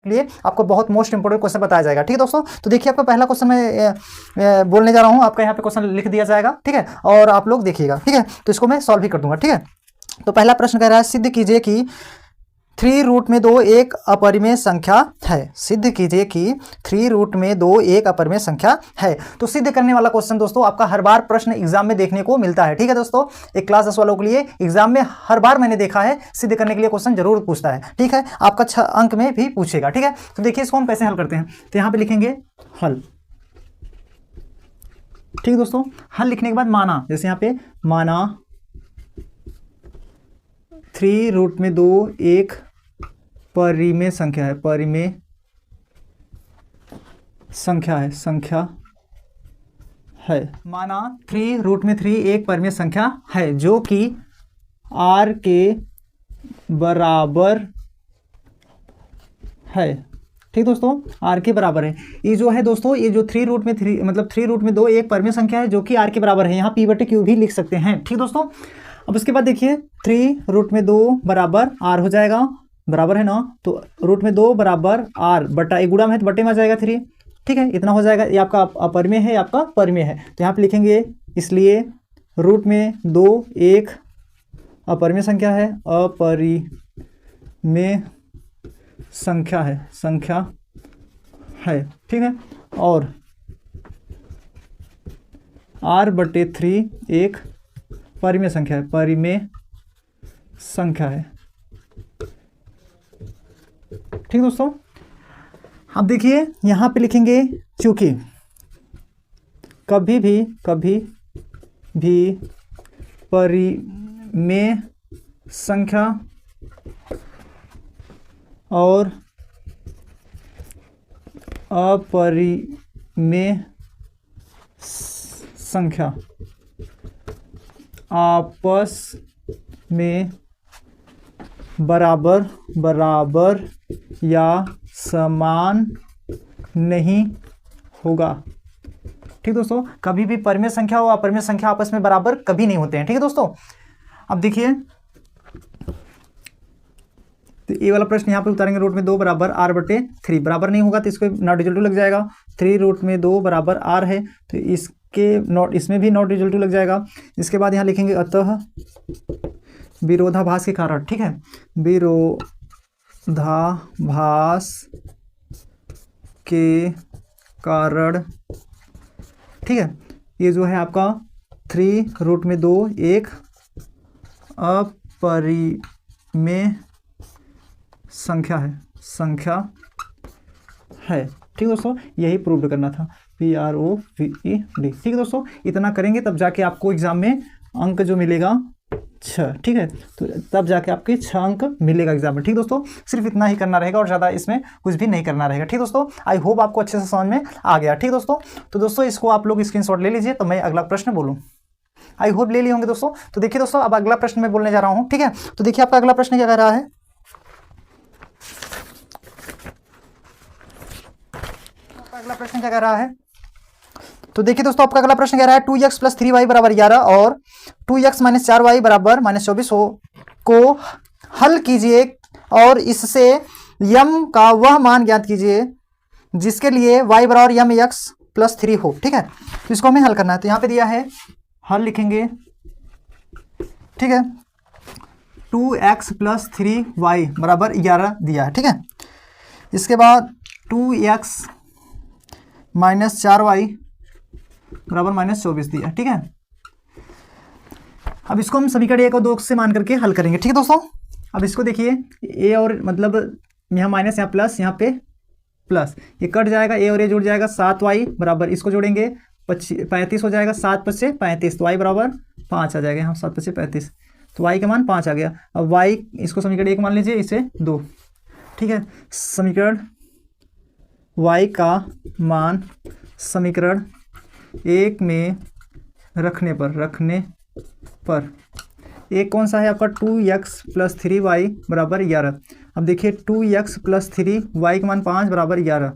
लिए आपको बहुत मोस्ट इंपोर्टेंट क्वेश्चन बताया जाएगा। ठीक है दोस्तों, तो देखिए आपका पहला क्वेश्चन मैं बोलने जा रहा हूँ, आपका यहाँ पे क्वेश्चन लिख दिया जाएगा। ठीक है, और आप लोग देखिएगा। ठीक है, तो इसको मैं सॉल्व भी कर दूंगा। ठीक है, तो पहला प्रश्न कह रहा है सिद्ध कीजिए कि 3 रूट में 2 एक अपरिमेय संख्या है। सिद्ध कीजिए कि 3 रूट में 2 एक अपरिमेय संख्या है। तो सिद्ध करने वाला क्वेश्चन दोस्तों आपका हर बार प्रश्न एग्जाम में देखने को मिलता है। ठीक है दोस्तों, एक क्लास 10 वालों के लिए एग्जाम में हर बार मैंने देखा है सिद्ध करने के लिए क्वेश्चन जरूर पूछता है। ठीक है, आपका 6 अंक में भी पूछेगा। ठीक है, तो देखिए इसको हम कैसे हल करते हैं। तो यहाँ पे लिखेंगे हल। ठीक है दोस्तों, हल लिखने के बाद माना, जैसे यहाँ पे माना 3 रूट में 2 एक परिमेय संख्या है। परिमेय संख्या है। माना 3 रूट में 3 एक परिमेय संख्या है जो कि r के बराबर है। ठीक दोस्तों, r के बराबर है। ये जो है दोस्तों, ये जो 3 रूट में 3 मतलब 3 रूट में 2 एक परिमेय संख्या है जो कि r के बराबर है। यहाँ p/q भी लिख सकते हैं। ठीक दोस्तों, अब उसके बाद देखिए 3 रूट में 2 बराबर r हो जाएगा, बराबर है ना, तो रूट में 2 बराबर r बटा, एक गुणा में है तो बटे में आ जाएगा 3। ठीक है, इतना हो जाएगा। ये आपका अपरिमेय है, आपका परिमेय है, तो यहाँ पे लिखेंगे इसलिए रूट में 2 एक अपरिमेय संख्या है। अपरिमेय संख्या है। ठीक है, और r/3 एक परिमेय संख्या है। परिमेय संख्या है। ठीक दोस्तों, अब देखिए यहाँ पे लिखेंगे चूंकि कभी भी परिमेय संख्या और अपरिमेय संख्या आपस में बराबर या समान नहीं होगा। ठीक दोस्तों, कभी भी परिमेय संख्या और अपरिमेय संख्या आपस में बराबर कभी नहीं होते हैं। ठीक है दोस्तों, अब देखिए तो ये वाला प्रश्न यहाँ पे उतारेंगे, रूट में 2 बराबर r/3 बराबर नहीं होगा तो इसको नॉट इक्वल टू लग जाएगा। 3 रूट में 2 बराबर r है तो इसमें भी नॉट इक्वल टू लग जाएगा। इसके बाद यहाँ लिखेंगे अतः विरोधाभास के कारण। ठीक है, विरोधाभास के कारण। ठीक है, ये जो है आपका 3 रूट में 2 एक अपरिमेय संख्या है। ठीक दोस्तों, यही प्रूव करना था। PROVED। ठीक है दोस्तों, इतना करेंगे तब जाके आपको एग्जाम में अंक जो मिलेगा 6। ठीक है, तो तब जाके आपके 6 अंक मिलेगा एग्जाम में। ठीक दोस्तों, सिर्फ इतना ही करना रहेगा और ज़्यादा इसमें कुछ भी नहीं करना रहेगा। ठीक दोस्तों, आई होप आपको अच्छे से समझ में आ गया। ठीक दोस्तों, तो दोस्तों इसको आप लोग स्क्रीनशॉट ले लीजिए, तो मैं अगला प्रश्न बोलूँ। आई होप ले लिए होंगे दोस्तों। तो देखिए दोस्तों, अब अगला प्रश्न मैं बोलने जा रहा हूँ। ठीक है, तो देखिए आपका अगला प्रश्न क्या कह रहा है। अगला प्रश्न क्या कह रहा है, तो देखिए दोस्तों आपका अगला प्रश्न कह रहा है 2x + 3y = 11 और 2x - 4y = -24 को हल कीजिए और इससे m का वह मान ज्ञात कीजिए जिसके लिए y = mx + 3 हो। ठीक है, तो इसको हमें हल करना है। तो यहाँ पे दिया है, हल लिखेंगे। ठीक है, 2x + 3y = 11 दिया है। ठीक है, इसके बाद 2x - 4y = -24 दिया। ठीक है, अब इसको हम समीकरण 1 और 2 से मान करके हल करेंगे। ठीक है दोस्तों, अब इसको देखिए, a और मतलब यहाँ माइनस, यहाँ प्लस, यहाँ पे प्लस, ये कट जाएगा, a और a जुड़ जाएगा। 7y बराबर, इसको जोड़ेंगे 35 हो जाएगा। 7 × 5 = 35, तो y = 5 आ जाएगा। यहाँ 7 × 5 = 35, तो y का मान 5 आ गया। अब y इसको समीकरण 1 मान लीजिए, इसे 2। ठीक है, समीकरण y का मान समीकरण 1 में रखने पर एक कौन सा है आपका, 2x + 3y = 11। अब देखिए 2x + 3y का मान 5 = 11।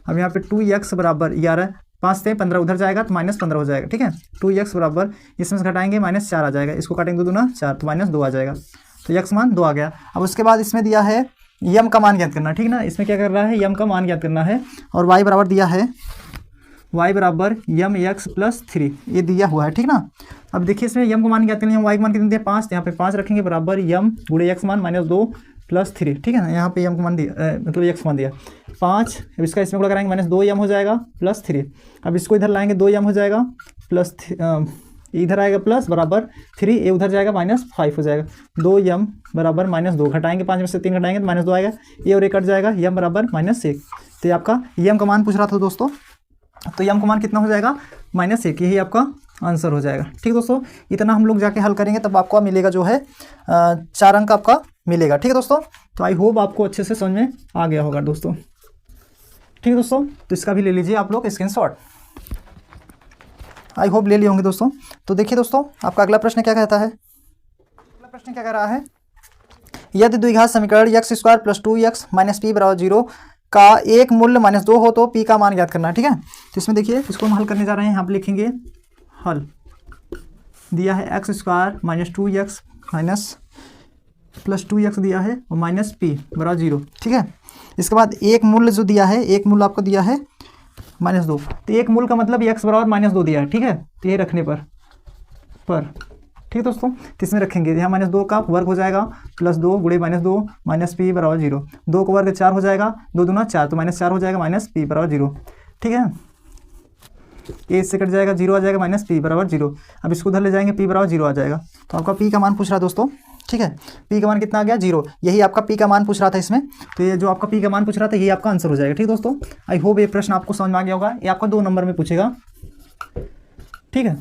अब यहाँ पे 2x = 11, 5 से 15 उधर जाएगा तो -15 हो जाएगा। ठीक है, 2x बराबर, इसमें से घटाएंगे -4 आ जाएगा, इसको काटेंगे 2 दूना 4 तो -2 आ जाएगा, तो x मान 2 आ गया। अब उसके बाद इसमें दिया है यम का मान ज्ञात करना, ठीक ना। इसमें क्या कर रहा है, यम का मान ज्ञात करना है। और y बराबर दिया है, y बराबर यम एक्स प्लस 3, ये दिया हुआ है, ठीक ना। अब देखिए इसमें यम का मान ज्ञात करना है, y का मान कितने दिया 5, यहाँ पे 5 रखेंगे बराबर यम गुणे एक्स मान माइनस 2 प्लस 3, ठीक है ना। यहाँ पे यम का मान दिया मतलब एक्स मान दिया 5, अब इसका इसमें गुणा कराएंगे माइनस 2 यम हो जाएगा प्लस 3। अब इसको इधर लाएंगे 2 यम हो जाएगा प्लस इधर आएगा प्लस बराबर 3, ये उधर जाएगा माइनस 5 हो जाएगा। 2 यम बराबर माइनस 2, घटाएंगे 5 में से 3 घटाएंगे तो माइनस 2 आएगा, ये और ये कट जाएगा, यम बराबर माइनस 1। तो ये आपका यम का मान पूछ रहा था दोस्तों, तो यम का मान कितना हो जाएगा माइनस 1, यही आपका आंसर हो जाएगा। ठीक दोस्तों, इतना हम लोग जाके हल करेंगे तब आपको मिलेगा जो है 4 अंक आपका मिलेगा। ठीक है दोस्तों, तो आई होप आपको अच्छे से समझ में आ गया होगा दोस्तों। ठीक है दोस्तों, तो इसका भी ले लीजिए आप लोग स्क्रीनशॉट, आई होप ले लिए होंगे दोस्तों। तो देखिए दोस्तों, आपका अगला प्रश्न क्या कहता है, अगला प्रश्न क्या कह रहा है, यदि द्विघात समीकरण x square plus 2x minus P बराबर 0 का एक मूल्य -2 हो तो p का मान ज्ञात करना है। ठीक है, तो इसमें देखिए इसको हम हल करने जा रहे हैं, यहाँ पे लिखेंगे हल, दिया है x square minus 2x minus plus 2x दिया है और माइनस पी बराबर 0। ठीक है, इसके बाद एक मूल्य जो दिया है, एक मूल्य आपको दिया है -2, तो एक मूल का मतलब x बराबर -2 दिया है। ठीक है, तो ये रखने पर ठीक है दोस्तों, तो इसमें रखेंगे यहाँ -2 का वर्ग हो जाएगा प्लस 2 गुणे -2 माइनस पी बराबर 0, 2 का वर्ग 4 हो जाएगा, 2 दूना 4 तो -4 हो जाएगा माइनस पी बराबर 0। ठीक है, ए से कट जाएगा 0 आ जाएगा माइनस पी बराबर 0। अब इसको उधर ले जाएंगे पी बराबर 0 आ जाएगा, तो आपका पी का मान पूछ रहा है दोस्तों। ठीक है, पी का मान कितना आ गया 0, यही आपका पी का मान पूछ रहा था इसमें, तो ये जो आपका पी का मान पूछ रहा था यही आपका आंसर हो जाएगा। ठीक दोस्तों, आई होप ये प्रश्न आपको समझ में आ गया होगा, ये आपका 2 नंबर में पूछेगा। ठीक है,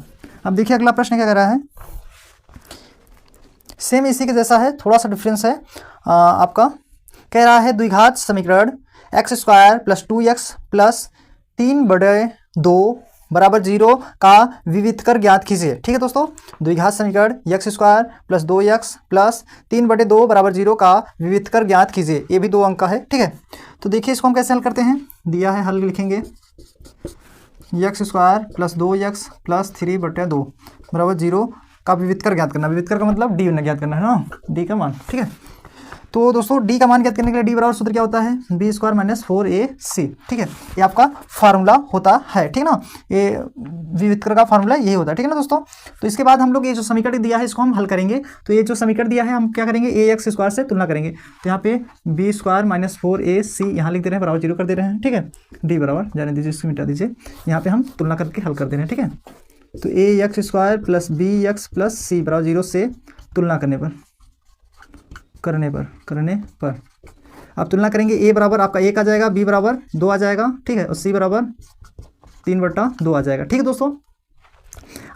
अब देखिए अगला प्रश्न क्या कह रहा है, सेम इसी के जैसा है, थोड़ा सा डिफरेंस है। आपका कह रहा है द्विघात समीकरण x square plus 2x plus 3/2 बराबर 0 का विविधकर ज्ञात कीजिए। ठीक है दोस्तों, द्विघात समीकरण x square plus 2x plus 3/2 बराबर 0 का विविधकर ज्ञात कीजिए, ये भी 2 अंक का है। ठीक है, तो देखिए इसको हम कैसे हल करते हैं, दिया है हल लिखेंगे x square plus 2x plus 3/2 बराबर 0 का विविधकर ज्ञात करना, विविधकर का मतलब डी ज्ञात करना है ना, डी का मान। ठीक है, तो दोस्तों डी का मान ज्ञात करने के लिए डी बराबर सूत्र क्या होता है, बी स्क्वायर माइनस 4ac। ठीक है, ये आपका फार्मूला होता है। ठीक ना, ये विविधकर का फार्मूला यही होता है। ठीक है ना दोस्तों, तो इसके बाद हम लोग ये जो समीकरण दिया है इसको हम हल करेंगे। तो ये जो समीकरण दिया है हम क्या करेंगे, ए एक्स स्क्वायर से तुलना करेंगे, तो यहाँ पे बी स्क्वायर माइनस 4ac यहाँ लिख दे रहे हैं बराबर 0 कर दे रहे हैं। ठीक है, डी बराबर जाने दीजिए, इसको मिटा दीजिए, यहाँ पे हम तुलना करके हल कर दे रहे हैं। ठीक है, तो a x square plus b x plus c बराबर 0 से तुलना करने पर अब तुलना करेंगे, ए बराबर आपका 1 आ जाएगा, बी बराबर 2 आ जाएगा। ठीक है, और सी बराबर 3/2 आ जाएगा। ठीक है दोस्तों,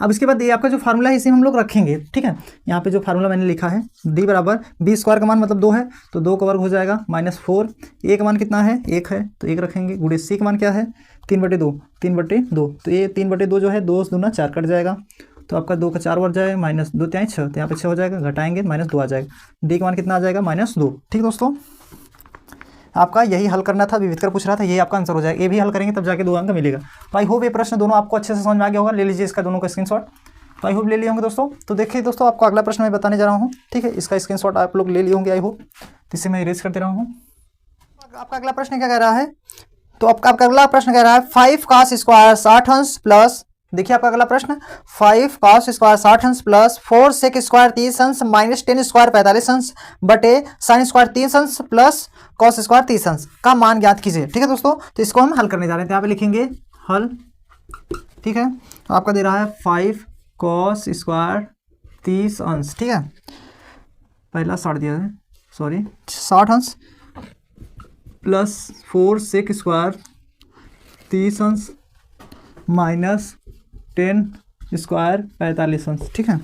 अब इसके बाद ये आपका जो फार्मूला है इसे हम लोग रखेंगे। ठीक है, यहाँ पे जो फार्मूला मैंने लिखा है, डी बराबर बी स्क्वायर का मान मतलब 2 है, तो 2 का वर्ग हो जाएगा -4, ए का मान कितना है 1 है, तो 1 रखेंगे, गुणे सी का मान क्या है 3/2, तो ये 3/2 जो है 2 दूना 4 कट जाएगा, तो आपका 2 का 4 वर्ग जाएगा -2 3 6, तो यहाँ पे 6 हो जाएगा, घटाएंगे -2 आ जाएगा, डी का मान कितना आ जाएगा -2। ठीक दोस्तों, आपका यही हल करना था, विविधकर पूछ रहा था, यही आपका आंसर हो जाएगा। ये भी हल करेंगे तब जाके 2 अंक मिलेगा। तो आई होप ये प्रश्न दोनों आपको अच्छे से समझ में आ गया होगा, ले लीजिए इसका दोनों का स्क्रीनशॉट। तो आई होप ले लिए होंगे दोस्तों। तो देखिए दोस्तों, आपको अगला प्रश्न मैं बताने जा रहा हूँ। ठीक है, इसका स्क्रीनशॉट आप लोग ले लिए होंगे आई होप, तो इसे मैं इरेज कर दे रहा हूँ। आपका अगला प्रश्न क्या कह रहा है, तो आपका अगला प्रश्न कह रहा है 5 cos स्क्वायर 60 अंश प्लस, देखिए आपका अगला प्रश्न 5 cos स्क्वायर 60 अंश प्लस 4 sec स्क्वायर 30 अंश माइनस 10 स्क्वायर 45 अंश बटे sin स्क्वायर 30 अंश प्लस cos स्क्वायर 30 अंश का मान ज्ञात कीजिए। ठीक है दोस्तों, तो इसको हम हल करने जा रहे हैं, तो यहाँ पे लिखेंगे हल। ठीक है, तो आपका दे रहा है 5 cos स्क्वायर 30 अंश। ठीक है, पहला 60 दिया है, सॉरी 60 अंश प्लस 4 sec स्क्वायर 30 अंश माइनस 10 स्क्वायर 45 अंश। ठीक है,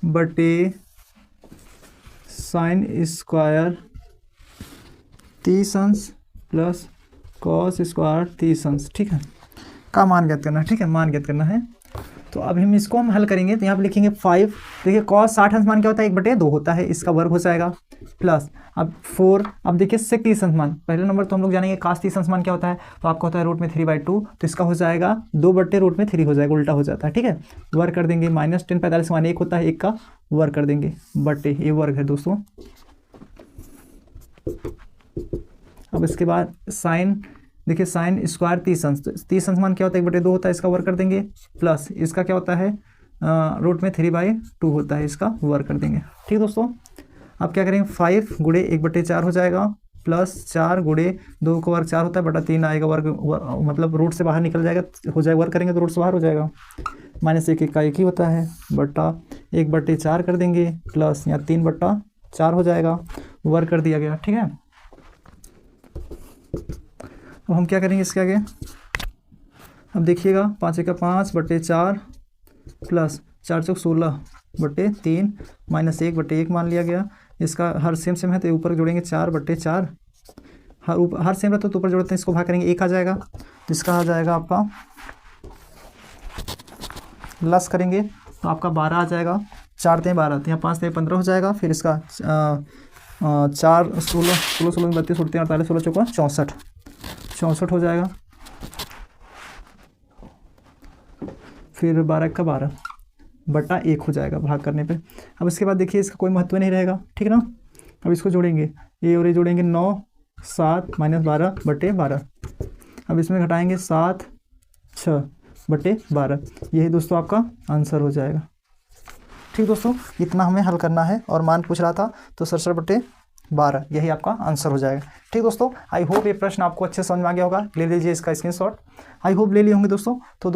बटे साइन स्क्वायर 30 अंश प्लस कॉस स्क्वायर 30 अंश। ठीक है, का मान ज्ञात करना है। ठीक है, मान ज्ञात करना है, तो अब हम इसको हम हल करेंगे, तो यहाँ पे लिखेंगे 5, देखिए cos 60 अंश मान क्या होता है 1/2 होता है, इसका वर्ग हो जाएगा प्लस अब 4, अब देखिए sec 30 अंश मान, पहले नंबर तो हम लोग जानेंगे cos 30 अंश मान क्या होता है, तो आपका होता है रूट में 3/2, तो इसका हो जाएगा 2/√3 हो जाएगा, उल्टा हो जाता है। ठीक है, वर्ग कर देंगे, -10 45 मान 1 होता है, 1 का वर्ग कर देंगे, बटे ये वर्ग है दोस्तों, अब इसके बाद साइन, देखिए साइन स्क्वायर 30 अंश, तो 30 अंश मान क्या होता है 1/2 होता है, इसका वर्क कर देंगे, प्लस इसका क्या होता है रूट में 3/2 होता है, इसका वर्क कर देंगे। ठीक है दोस्तों, अब क्या करेंगे 5 गुणे 1/4 हो जाएगा, प्लस 4 गुणे 2 का वर्ग 4 होता है, बटा 3 आएगा वर्ग, मतलब रूट से बाहर निकल जाएगा, हो जाएगा वर्क करेंगे तो रूट से बाहर हो जाएगा, -1 का 1 ही होता है, बटा 1/4 कर देंगे, प्लस यहाँ 3/4 हो जाएगा, वर्क कर दिया गया। ठीक है, अब हम क्या करेंगे इसके आगे, अब देखिएगा 5 × 5/4 प्लस 4 × 16/3 -1/1 मान लिया गया, इसका हर सेम है तो ऊपर जोड़ेंगे 4/4, हर सेम रहता तो ऊपर जोड़ते हैं, इसको भाग करेंगे 1 आ जाएगा, तो इसका आ जाएगा आपका लस करेंगे तो आपका 12 आ जाएगा, 4 × 12 तो यहाँ 5 × 15 हो जाएगा, फिर इसका 4 16 16 में 32 उड़ते हैं, 48 16 चौका 64 हो जाएगा, फिर 12 × 12 बटा 1 हो जाएगा भाग करने पे। अब इसके बाद देखिए इसका कोई महत्व नहीं रहेगा, ठीक है ना। अब इसको जोड़ेंगे, ये और ये जोड़ेंगे 9 7 -12/12, अब इसमें घटाएंगे 7 6/12, यही दोस्तों आपका आंसर हो जाएगा। ठीक दोस्तों, इतना हमें हल करना है और मान पूछ रहा था तो 67/12 यही आपका आंसर हो जाएगा। ठीक दोस्तों, आई होप ये प्रश्न आपको अच्छे समझ में आ गया होगा, ले लीजिए इसका स्क्रीनशॉट, आई होप ले लिए होंगे दोस्तों। तो